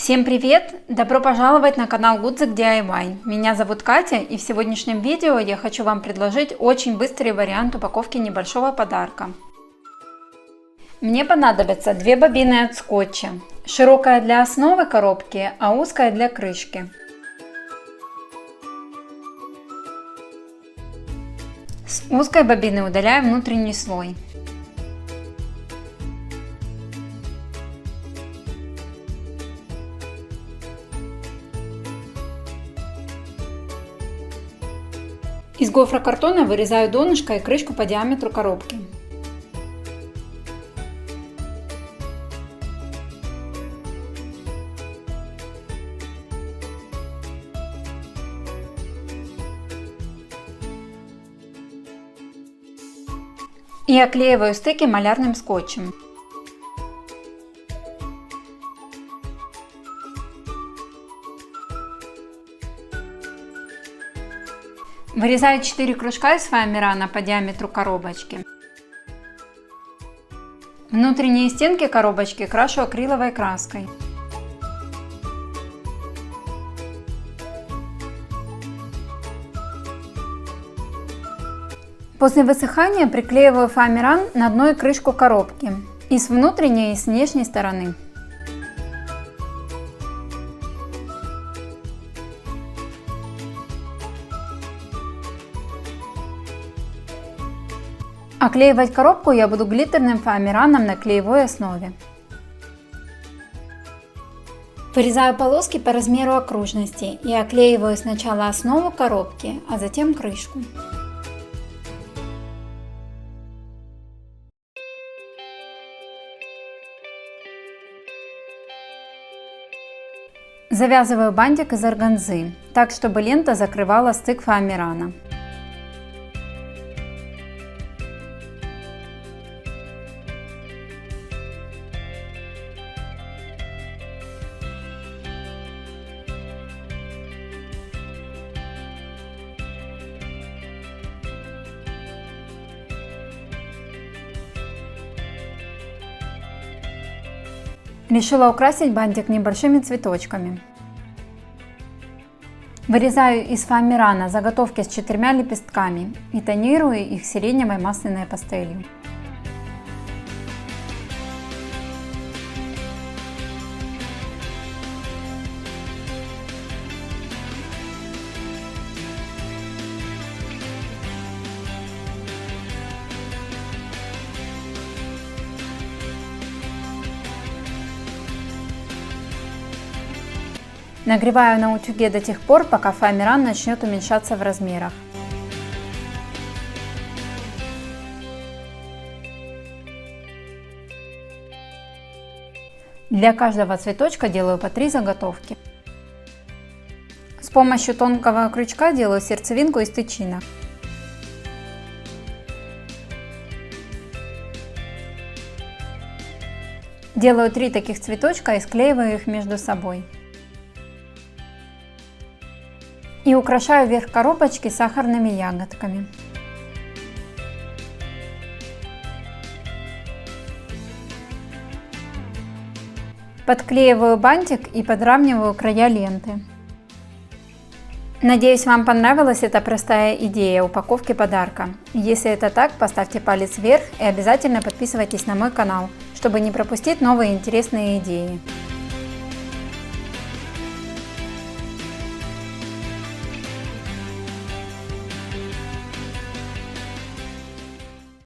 Всем привет! Добро пожаловать на канал Гудзик DIY. Меня зовут Катя, и в сегодняшнем видео я хочу вам предложить очень быстрый вариант упаковки небольшого подарка. Мне понадобятся две бобины от скотча, широкая для основы коробки, а узкая для крышки. С узкой бобины удаляем внутренний слой. Из гофрокартона вырезаю донышко и крышку по диаметру коробки. И оклеиваю стыки малярным скотчем. Вырезаю 4 кружка из фоамирана по диаметру коробочки. Внутренние стенки коробочки крашу акриловой краской. После высыхания приклеиваю фоамиран на дно и крышку коробки и с внутренней, и с внешней стороны. Оклеивать коробку я буду глиттерным фоамираном на клеевой основе. Вырезаю полоски по размеру окружности и оклеиваю сначала основу коробки, а затем крышку. Завязываю бантик из органзы, так чтобы лента закрывала стык фоамирана. Решила украсить бантик небольшими цветочками. Вырезаю из фоамирана заготовки с 4 лепестками и тонирую их сиреневой масляной пастелью. Нагреваю на утюге до тех пор, пока фоамиран начнет уменьшаться в размерах. Для каждого цветочка делаю по 3 заготовки. С помощью тонкого крючка делаю сердцевинку из тычинок. Делаю 3 таких цветочка и склеиваю их между собой. И украшаю верх коробочки сахарными ягодками. Подклеиваю бантик и подравниваю края ленты. Надеюсь, вам понравилась эта простая идея упаковки подарка. Если это так, поставьте палец вверх и обязательно подписывайтесь на мой канал, чтобы не пропустить новые интересные идеи.